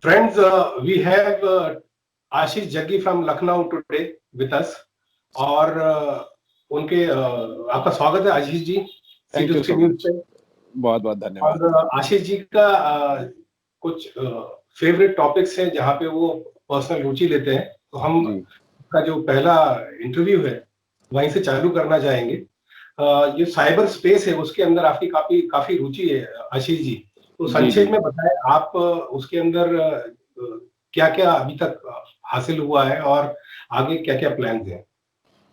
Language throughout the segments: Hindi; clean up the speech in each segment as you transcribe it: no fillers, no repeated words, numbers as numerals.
Friends, we have Ashish Jaggi from Lucknow today with us. और उनके आपका स्वागत है Ashish ji thank you C2C so news much, पे। बहुत बहुत धन्यवाद। और आशीष जी का कुछ फेवरेट टॉपिक्स हैं जहाँ पे वो पर्सनल रुचि लेते हैं, तो हम का जो पहला इंटरव्यू है वहीं से चालू करना चाहेंगे। ये साइबर स्पेस है, उसके अंदर आपकी काफी रुचि है आशीष जी, तो संक्षेप में बताएं आप उसके अंदर क्या क्या अभी तक हासिल हुआ है और आगे क्या क्या प्लान्स हैं।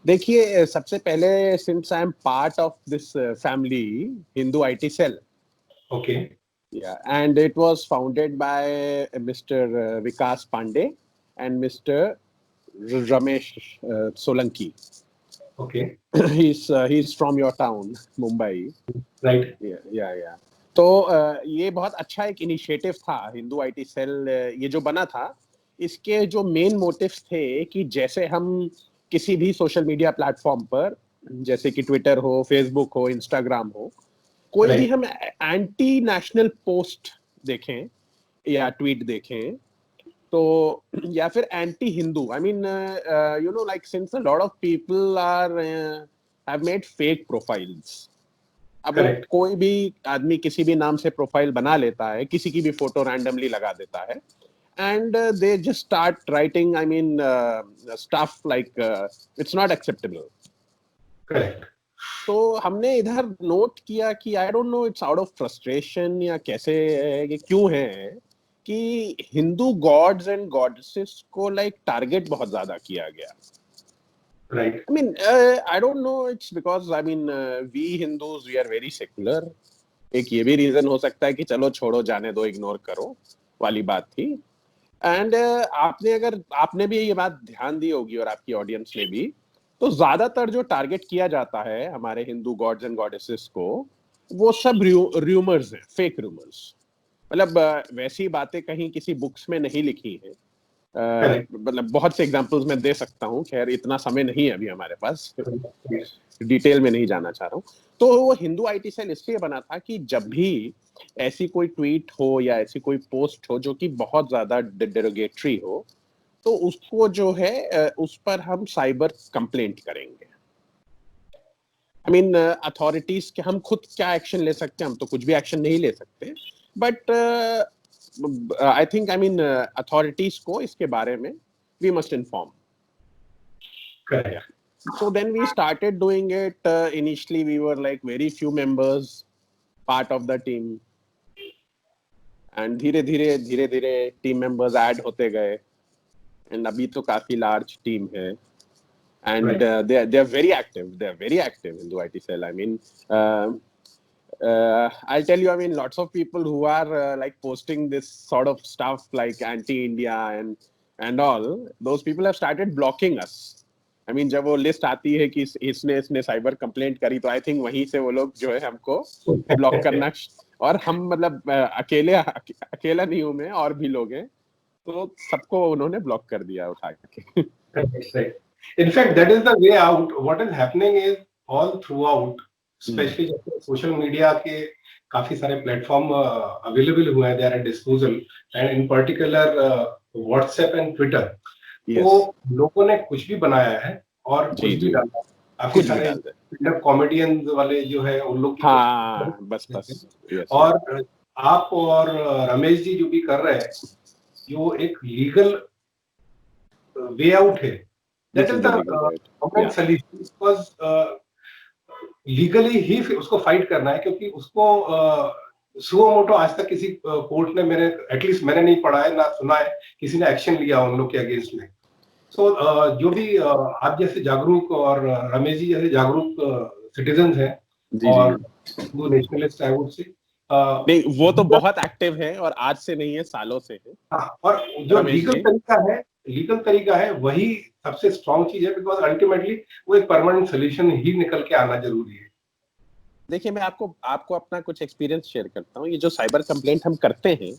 देखिए, सबसे पहले since I am part of this family Hindu IT cell, okay, and it was founded by mister Vikas Pandey and mister Ramesh Solanki. Okay, he's from your town, Mumbai, right. या तो ये बहुत अच्छा एक इनिशिएटिव था हिंदू आईटी सेल। ये जो बना था, इसके जो मेन मोटिव्स थे कि जैसे हम किसी भी सोशल मीडिया प्लेटफॉर्म पर, जैसे कि ट्विटर हो, फेसबुक हो, इंस्टाग्राम हो, कोई भी हम एंटी नेशनल पोस्ट देखें या ट्वीट देखें, तो या फिर anti Hindu, I mean you know, like since a lot of people are have made fake profiles. अब वो कोई भी आदमी किसी भी नाम से प्रोफाइल बना लेता है, किसी की भी फोटो रैंडमली लगा देता है, and they just start writing, I mean, stuff like it's not acceptable. Correct. तो हमने इधर नोट किया कि I don't know, it's out of frustration या कैसे है, ये क्यों है कि हिंदू गॉड्स एंड गॉडेसेस को लाइक टारगेट बहुत ज्यादा किया गया। Right. I mean, I don't know, it's because I mean, we Hindus, we are very secular. एक ये भी रीजन हो सकता है कि चलो छोड़ो, जाने दो, इग्नोर करो वाली बात थी। एंड आपने भी ये बात ध्यान दी होगी और आपकी ऑडियंस ने भी, तो ज्यादातर जो टारगेट किया जाता है हमारे हिंदू गॉड्स एंड गॉडेसेस को, वो सब रूमर्स हैं, फेक रूमर्स। मतलब वैसी बातें कहीं किसी बुक्स में नहीं लिखी है। मतलब बहुत से एग्जांपल्स मैं दे सकता हूँ, खैर इतना समय नहीं है अभी हमारे पास, डिटेल में नहीं जाना चाह रहा हूँ। तो वो हिंदू आईटी सेल इसलिए बना था कि जब भी ऐसी कोई ट्वीट हो या ऐसी कोई पोस्ट हो जो कि बहुत ज्यादा डेरोगेटरी हो, तो उसको जो है उस पर हम साइबर कंप्लेंट करेंगे। आई मीन, अथॉरिटीज के हम खुद क्या एक्शन ले सकते हैं, हम तो कुछ भी एक्शन नहीं ले सकते, but I think, I mean, authorities को इसके बारे में we must inform. So then we started doing it. Initially we were like very few members part of the team, and धीरे धीरे टीम मेंबर्स ऐड होते गए, एंड अभी तो काफी लार्ज टीम है, and they are very active in the IT cell. I mean, I'll tell you, I mean, lots of people who are like posting this sort of stuff like anti-India and all, those people have started blocking us. I mean, जब वो लिस्ट आती है कि इसने साइबर कंप्लेंट करी, तो आई थिंक वहीं से वो लोग जो है हमको ब्लॉक करना, और हम मतलब अकेला नहीं हूं मैं, और भी लोग हैं, तो सबको उन्होंने ब्लॉक कर दिया उठा के। In fact, that is the way out. What is happening is all throughout, especially social media के काफी सारे प्लेटफॉर्म अवेलेबल हुए हैं, they are at disposal, and in particular WhatsApp and Twitter. तो लोगों ने कुछ भी बनाया है और कुछ भी डाला, काफी सारे कॉमेडियन वाले जो है उन लोग, हाँ, बस और आप और रमेश जी जो भी कर रहे हैं, जो एक लीगल वे आउट है, that is the permanent solution, because legally ही उसको फाइट करना है, क्योंकि उसको सुओ मोटो आज तक किसी कोर्ट ने, एटलीस्ट मैंने नहीं पढ़ा है ना सुना है किसी ने एक्शन लिया उन लोग के अगेंस्ट में। सो जो भी आप जैसे जागरूक और रमेश जी जैसे जागरूक सिटीजन्स हैं और वो नेशनलिस्ट है, वो से नहीं, वो तो बहुत एक्टिव है और आज से नहीं है, सालों से है। और जो लीगल तरीका है वही सबसे स्ट्रॉन्ग चीज है, बिकॉज अल्टीमेटली वो एक परमानेंट सोल्यूशन ही निकल के आना जरूरी है। देखिए, मैं आपको अपना कुछ एक्सपीरियंस शेयर करता हूँ। ये जो साइबर कंप्लेंट हम करते हैं,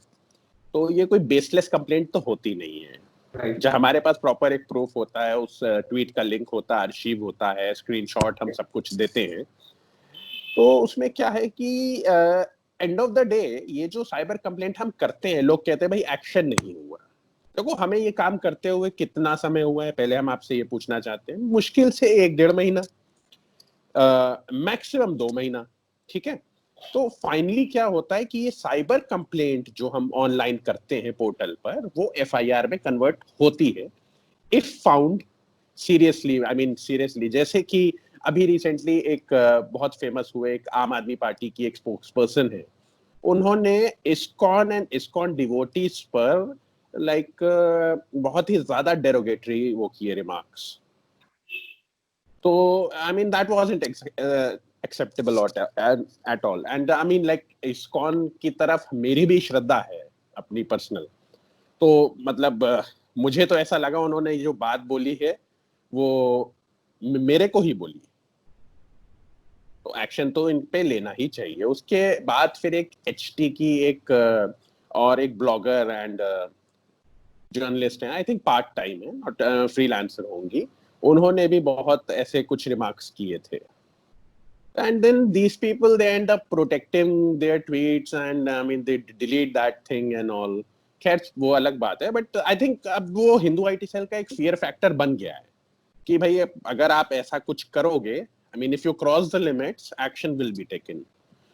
तो ये कोई बेसलेस कंप्लेंट तो होती नहीं है। जब हमारे पास प्रॉपर एक प्रूफ होता है, उस ट्वीट का लिंक होता है, आर्शीव होता है, स्क्रीनशॉट हम सब कुछ देते हैं, तो उसमें क्या है कि एंड ऑफ द डे ये जो साइबर कंप्लेंट हम करते हैं, लोग कहते हैं भाई एक्शन नहीं हुआ। देखो हमें ये काम करते हुए कितना समय हुआ है, पहले हम आपसे ये पूछना चाहते हैं। मुश्किल से 1-1.5 महीना, मैक्सिमम 2 महीना, ठीक है। तो फाइनली क्या होता है कि ये साइबर कंप्लेंट जो हम ऑनलाइन करते हैं पोर्टल पर, वो एफआईआर में कन्वर्ट होती है if found seriously. I mean seriously, जैसे कि अभी रिसेंटली एक बहुत फेमस हुए एक आम आदमी पार्टी की एक स्पोक्स पर्सन है, उन्होंने इस्कॉन एंड इस्कॉन डिवोटीज पर बहुत ही ज्यादा डेरोगेटरी वो किए रिमार्क्स। तो I mean that wasn't acceptable at all, and I mean like ISKCON की तरफ मेरी भी श्रद्धा है अपनी पर्सनल। तो मतलब मुझे तो ऐसा लगा उन्होंने जो बात बोली है वो मेरे को ही बोली, तो एक्शन तो इन पे लेना ही चाहिए। उसके बाद फिर एक HT की एक और एक ब्लॉगर एंड जर्नलिस्ट है, आई थिंक पार्ट टाइम है, नॉट फ्रीलांसर होंगी, उन्होंने भी बहुत ऐसे कुछ रिमार्क्स किए थे। And then these people, they end up protecting their tweets and I mean they delete that thing and all. खैर वो अलग बात है, बट आई थिंक अब वो हिंदू IT सेल का एक फियर फैक्टर बन गया है कि भाई अगर आप ऐसा कुछ करोगे, I mean if you cross the limits, action will be taken.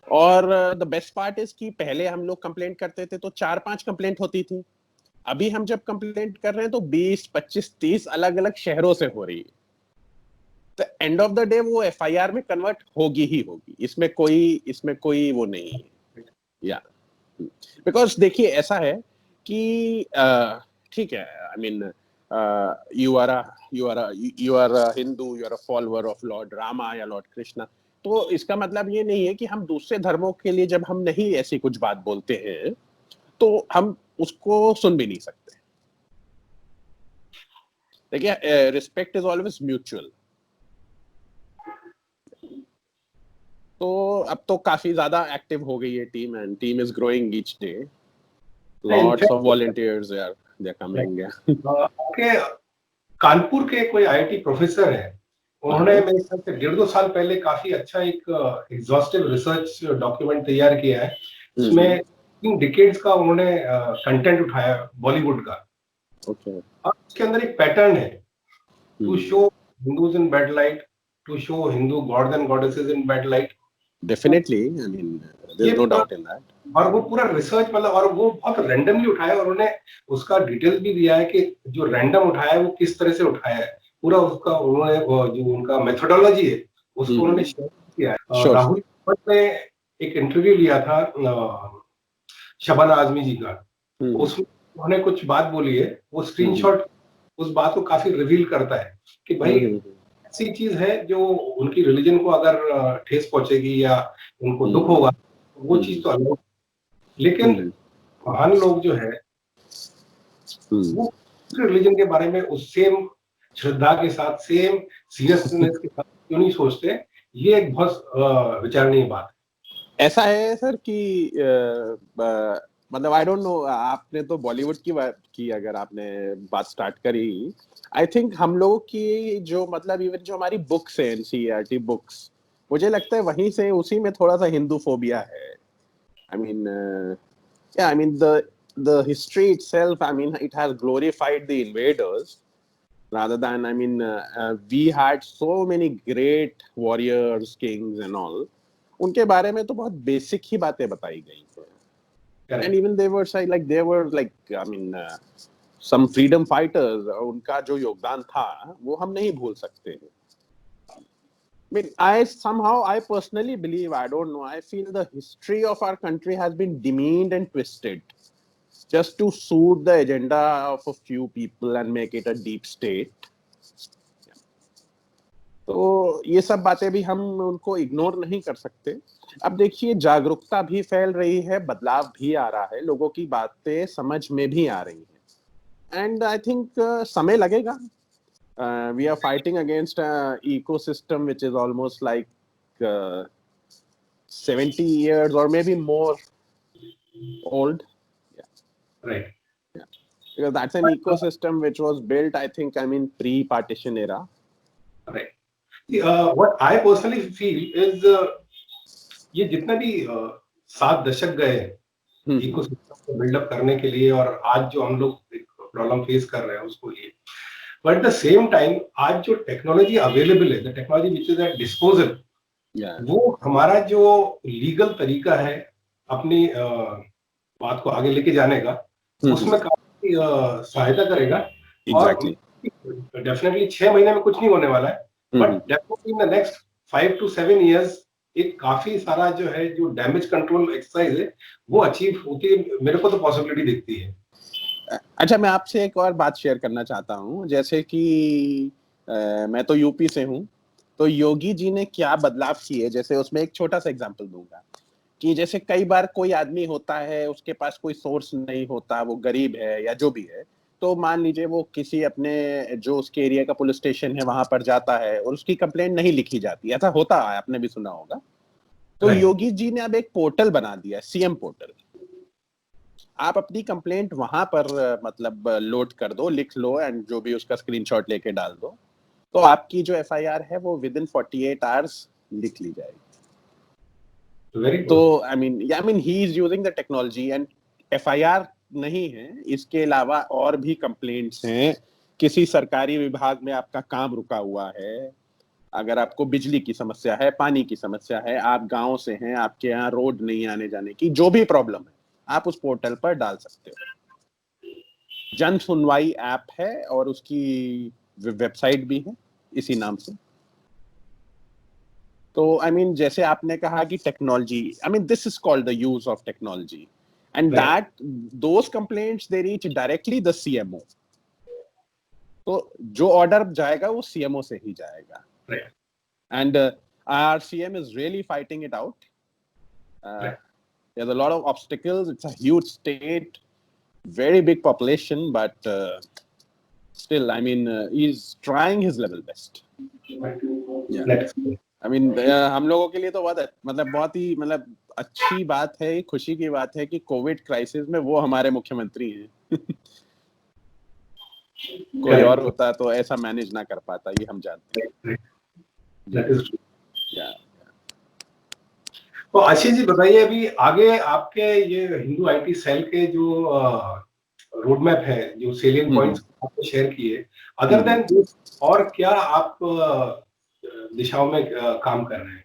और द बेस्ट पार्ट इज कि पहले हम लोग कंप्लेंट करते थे तो 4-5 कंप्लेंट होती थी, अभी हम जब कंप्लेंट कर रहे हैं तो 20, 25, 30 अलग अलग शहरों से हो रही है। एंड ऑफ द डे वो एफआईआर में कन्वर्ट होगी ही होगी, इसमें कोई वो नहीं है। या बिकॉज देखिए ऐसा है कि ठीक है, I mean you are Hindu, you are a follower of lord Rama या लॉर्ड कृष्णा, तो इसका मतलब ये नहीं है कि हम दूसरे धर्मों के लिए जब हम नहीं ऐसी कुछ बात बोलते हैं तो हम उसको सुन भी नहीं सकते। देखिए रिस्पेक्ट इज ऑलवेज म्यूचुअल। तो अब तो काफी ज्यादा एक्टिव हो गई है team, and team is growing each day, lots of volunteers they are coming. आपके कानपुर के कोई IIT प्रोफेसर है, उन्होंने मेरे ख्याल से 1.5-2 साल पहले काफी अच्छा एक एग्जॉस्टिव रिसर्च डॉक्यूमेंट तैयार किया है, उसमें 3 डिकेड्स का उन्होंने कंटेंट उठाया बॉलीवुड का। ओके। और उसके अंदर एक पैटर्न है, to show Hindus in bad light, to show Hindu gods and goddesses in bad light. Definitely, I mean there is no doubt in that. और वो पूरा रिसर्च मतलब, और वो बहुत रैंडमली उठाया, और उन्होंने उसका डिटेल्स भी दिया है कि जो रैंडम उठाया है वो किस तरह से उठाया है, पूरा उसका उन्होंने जो उनका मेथोडोलॉजी है उसको उन्होंने शेयर किया है। राहुल भट्ट ने एक इंटरव्यू लिया था शबाना आजमी जी का, उसमें उन्होंने कुछ बात बोली है, वो स्क्रीनशॉट उस बात को काफी रिवील करता है कि भाई ऐसी चीज है जो उनकी रिलीजन को अगर ठेस पहुंचेगी या उनको दुख होगा, वो चीज तो अलग, लेकिन महान लोग जो है वो रिलीजन के बारे में उस सेम श्रद्धा के साथ, सेम सीरियसनेस के साथ क्यों नहीं सोचते, ये एक बहुत विचारणीय बात है। ऐसा है सर कि मतलब आई डोंट नो, आपने तो बॉलीवुड की बात की, अगर आपने बात स्टार्ट करी, आई थिंक हम लोगों की जो मतलब इवन जो हमारी बुक्स है NCERT बुक्स, मुझे लगता है वहीं से उसी में थोड़ा सा हिंदू फोबिया है। I mean, yeah, I mean the history itself, I mean, it has glorified the invaders rather than, I mean, we had so many great warriors, kings and all. उनके बारे में तो बहुत बेसिक ही बातें बताई गई हैं, and even they were like they were like, I mean, some freedom fighters, उनका जो योगदान था वो हम नहीं भूल सकते हैं। I mean, I personally believe, I don't know, I feel the history of our country has been demeaned and twisted just to suit the agenda of a few people and make it a deep state. तो ये सब बातें भी हम उनको इग्नोर नहीं कर सकते। अब देखिए जागरूकता भी फैल रही है, बदलाव भी आ रहा है, लोगों की बातें समझ में भी आ रही हैं, एंड आई थिंक समय लगेगा। We are fighting against an ecosystem which is almost like 70 years or maybe more old. Yeah. Right. Yeah. Because that's an ecosystem which was built, I think, I mean, pre-partition era. Right. What I personally feel is ये जितना भी 7 दशक गए इकोसिस्टम को बिल्डअप करने के लिए, और आज जो हम लोग प्रॉब्लम फेस कर रहे हैं उसको लिए। बट द सेम टाइम आज जो टेक्नोलॉजी अवेलेबल है, the technology which is at disposal, वो हमारा जो लीगल तरीका है अपनी बात को आगे लेके जाने का, उसमें काफी सहायता करेगा। Exactly. और डेफिनेटली 6 महीने में कुछ नहीं होने वाला है, but definitely in the next 5 to 7 years एक काफी सारा जो है, जो डैमेज कंट्रोल एक्सरसाइज है, वो अचीव होती है, मेरे को तो पॉसिबिलिटी दिखती है। अच्छा, मैं आपसे एक और बात शेयर करना चाहता हूँ, जैसे कि मैं तो यूपी से हूँ, तो योगी जी ने क्या बदलाव किए, जैसे उसमें एक छोटा सा एग्जांपल दूंगा कि जैसे कई बार कोई आदमी होता है, उसके पास कोई सोर्स नहीं होता, वो गरीब है या जो भी है, तो मान लीजिए वो किसी अपने जो उसके एरिया का पुलिस स्टेशन है वहां पर जाता है और उसकी कंप्लेंट नहीं लिखी जाती, ऐसा होता है, आपने भी सुना होगा। तो योगी जी ने अब एक पोर्टल बना दिया, सीएम पोर्टल। आप अपनी कंप्लेंट वहां पर मतलब लोड कर दो, लिख लो, एंड जो भी उसका स्क्रीनशॉट लेके डाल दो, तो आपकी जो एफआईआर है वो विद इन 48 आवर्स लिख ली जाएगी। तो I mean he is using the technology, and FIR नहीं है, इसके अलावा और भी कंप्लेंट्स हैं। किसी सरकारी विभाग में आपका काम रुका हुआ है, अगर आपको बिजली की समस्या है, पानी की समस्या है, आप गांव से हैं, आपके यहाँ रोड नहीं आने जाने की, जो भी प्रॉब्लम है, आप उस पोर्टल पर डाल सकते हो। जन सुनवाई ऐप है और उसकी वेबसाइट भी है इसी नाम से। तो आई मीन जैसे आपने कहा कि technology, I mean this is called the use of technology, and that those complaints they reach directly the CMO. तो जो ऑर्डर जाएगा वो सीएमओ से ही जाएगा, and our CM is really fighting it out. There's a lot of obstacles. It's a huge state, very big population, but still, I mean, he's trying his level best. Yeah. I mean, हम लोगों के लिए तो बहुत ही अच्छी बात है, खुशी की बात है कि कोविड क्राइसिस में वो हमारे मुख्यमंत्री हैं। कोई और होता तो ऐसा मैनेज ना कर पाता, ये हम जानते हैं। तो आशीष जी बताइए, अभी आगे आपके ये हिंदू आईटी सेल के जो रोड मैप है, जो सेलियंट पॉइंट्स आपने शेयर किए, अदर देन दिस और क्या आप दिशाओं में काम कर रहे हैं?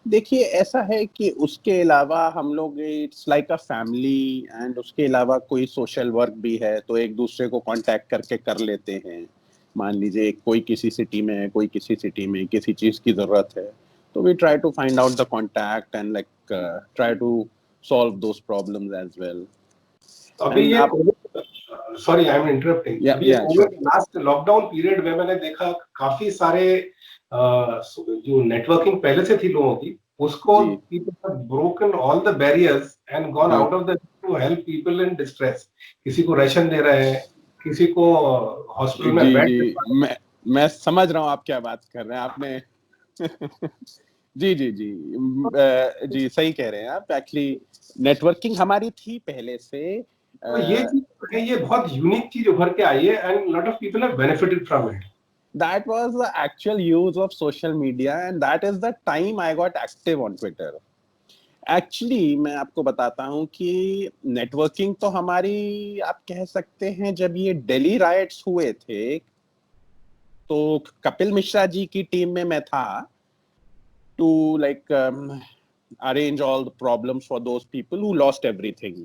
देखिए, ऐसा है कि उसके अलावा हम लोग it's like a family, and उसके अलावा कोई सोशल वर्क भी है, तो एक दूसरे को कांटेक्ट करके कर लेते हैं। मान लीजिए कोई किसी सिटी में है, कोई किसी सिटी में किसी चीज की जरूरत है, तो we try to find out the contact and like try to solve those problems as well. अभी ये सॉरी आई एम इंटरप्टिंग, अभी लास्ट लॉकडाउन पीरियड में मैंने देखा काफी सारे जो नेटवर्किंग पहले से थी लोगों की, उसको people have broken all the barriers and gone out of the to help people in distress. किसी को राशन दे रहे हैं, किसी को हॉस्पिटल में बेड। मैं समझ रहा हूँ आप क्या बात कर रहे हैं, आपने जी सही कह रहे हैं आप। एक्चुअली नेटवर्किंग हमारी थी पहले से, तो ये बहुत यूनिक चीज उभर के आई है, and lot of people have benefited from it. That was the actual use of social media, and that is the time I got active on Twitter. Actually, मैं आपको बताता हूँ कि नेटवर्किंग तो हमारी, आप कह सकते हैं, जब ये दिल्ली राइट्स हुए थे, तो कपिल मिश्रा जी की टीम में मैं था, to like arrange all the problems for those people who lost everything.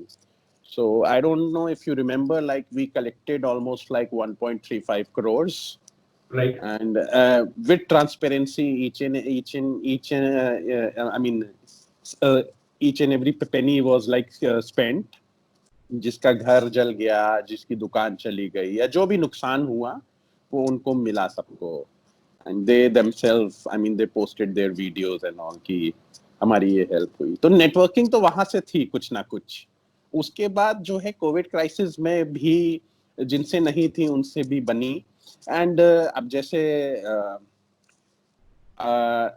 So I don't know if you remember, like we collected almost like 1.35 crores. Right. And with transparency, each and each and every penny was like spent. जिसका घर जल गया, जिसकी दुकान चली गई, या जो भी नुकसान हुआ, वो उनको मिला सबको। And they themselves, I mean, they posted their videos and all कि हमारी ये हेल्प हुई। तो नेटवर्किंग तो वहां से थी कुछ ना कुछ। उसके बाद जो है कोविड क्राइसिस में भी जिनसे नहीं थी उनसे भी बनी। एंड अब जैसे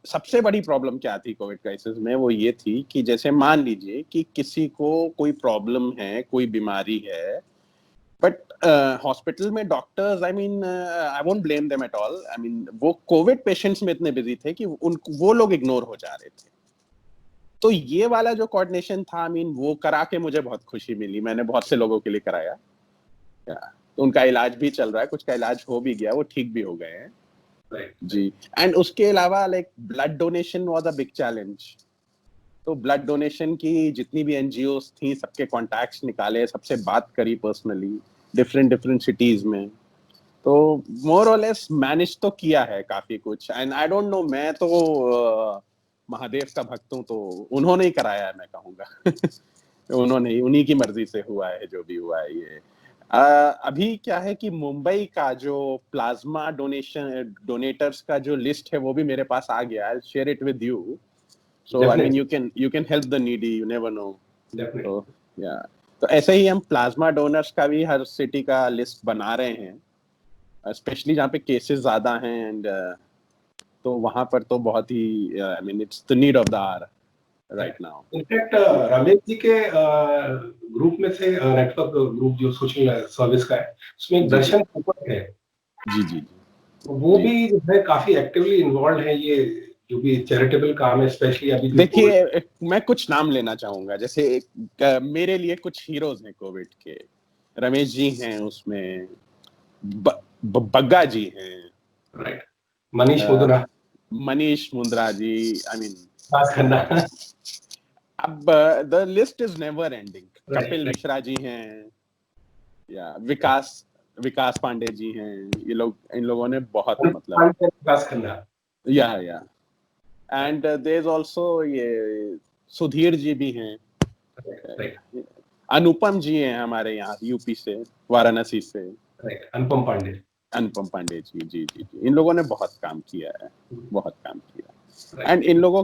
सबसे बड़ी प्रॉब्लम क्या थी कोविड क्राइसिस में, वो ये थी कि जैसे मान लीजिए कि किसी को कोई प्रॉब्लम है, कोई बीमारी है, बट हॉस्पिटल में doctors, I mean I won't blame them at all, I mean वो कोविड पेशेंट्स में इतने बिजी थे कि वो लोग इग्नोर हो जा रहे थे। तो ये वाला जो कोऑर्डिनेशन था, आई मीन वो करा के मुझे बहुत खुशी मिली। मैंने बहुत से लोगों के लिए कराया, तो उनका इलाज भी चल रहा है, कुछ का इलाज हो भी गया, वो ठीक भी हो गए हैं जी। एंड उसके अलावा like blood donation was a big challenge. तो ब्लड डोनेशन की जितनी भी एनजीओस थी, सबके कॉन्टैक्ट्स निकाले, सबसे बात करी पर्सनली, डिफरेंट डिफरेंट सिटीज में। तो मोर और लेस मैनेज तो किया है काफी कुछ। एंड आई डोंट नो, मैं तो महादेव का भक्त हूँ, तो उन्होंने ही कराया है, मैं कहूँगा। उन्होंने ही, उन्हीं की मर्जी से हुआ है जो भी हुआ है ये। अभी क्या है कि मुंबई का जो प्लाज्मा डोनेटर्स का जो लिस्ट है, वो भी मेरे पास आ गया। I share it with you, so I mean you can help the needy, you never know. तो या, तो ऐसे ही हम प्लाज्मा डोनर्स का भी हर सिटी का लिस्ट बना रहे हैं, स्पेशली जहाँ पे केसेस ज्यादा हैं। एंड तो वहां पर तो बहुत ही, I mean it's the need of the hour right now. In fact Ramesh ji के ग्रुप में से, नेटवर्क ग्रुप जो सोशल सर्विस का है, उसमें एक दर्शन कुमार है जी जी जी, वो भी जो है काफी एक्टिवली इन्वॉल्व है, ये जो भी चैरिटेबल काम है, स्पेशली अभी जो देखिए मैं कुछ नाम लेना चाहूंगा। जैसे मेरे लिए कुछ हीरोज हैं कोविड के। रमेश जी हैं उसमें, बग्गा जी हैं, right, Manish Mundra ji, I mean बात करना अब the list is never ending. Kapil Mishra ji हैं, या विकास पांडे जी हैं। ये लोग, इन लोगों ने बहुत मतलब विकास खन्ना, या एंड देयर इज आल्सो ये सुधीर जी भी हैं, अनुपम जी हैं हमारे यहाँ यूपी से, वाराणसी से, अनुपम पांडे जी जी जी जी। इन लोगों ने बहुत काम किया है, बहुत काम किया। एंड इन लोगों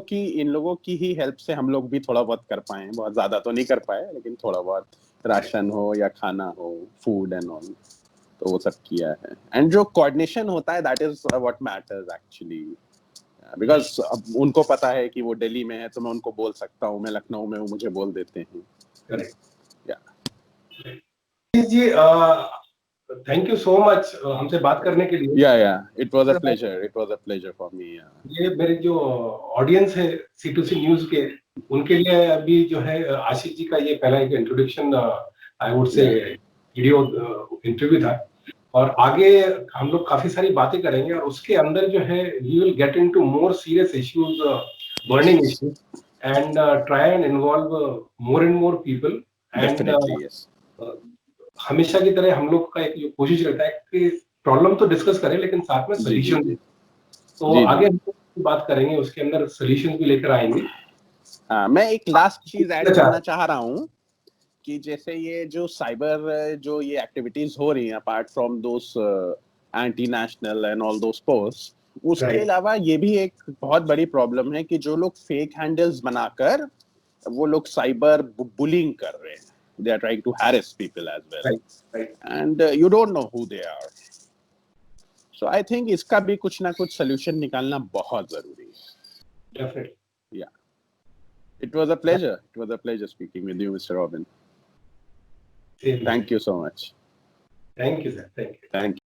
की ही हेल्प से हम लोग भी थोड़ा बहुत कर पाए हैं। बहुत ज्यादा तो नहीं कर पाए, लेकिन थोड़ा बहुत, राशन हो या खाना हो, फूड एंड ऑल, तो वो सब किया है। एंड जो कोऑर्डिनेशन होता है, that is what matters actually, because अब उनको पता है कि वो दिल्ली में है, तो मैं उनको बोल सकता हूँ, मैं लखनऊ में हूँ, मुझे बोल देते हैं। Correct ji, thank you so much हमसे बात करने के लिए। Yeah it was a pleasure for me. ये मेरे जो ऑडियंस है C2C न्यूज के, उनके लिए अभी जो है आशीष जी का ये पहला एक introduction, I would say video interview था, और आगे हम लोग काफी सारी बातें करेंगे, और उसके अंदर जो है we will get into more serious issues, burning issues, and try and involve more and more people. And हमेशा की तरह हम लोग का एक जो कोशिश रहता है कि प्रॉब्लम तो डिस्कस करें, लेकिन साथ में सोल्यूशन, तो आगे हम बात करेंगे, उसके अंदर सोल्यूशन भी लेकर आएंगे। मैं एक लास्ट चीज ऐड करना चाह रहा हूँ कि जैसे ये जो साइबर जो ये एक्टिविटीज हो रही हैं, apart from those anti national and all those post, उसके अलावा ये भी एक बहुत बड़ी प्रॉब्लम है कि जो लोग फेक हैंडल्स बनाकर वो लोग साइबर बुलिंग कर रहे हैं। They are trying to harass people as well, and you don't know who they are. So I think इसका भी कुछ ना कुछ solution निकालना बहुत जरूरी है। Definitely. Yeah. It was a pleasure. It was a pleasure speaking with you, Mr. Robin. Thank you so much. Thank you, sir. Thank you.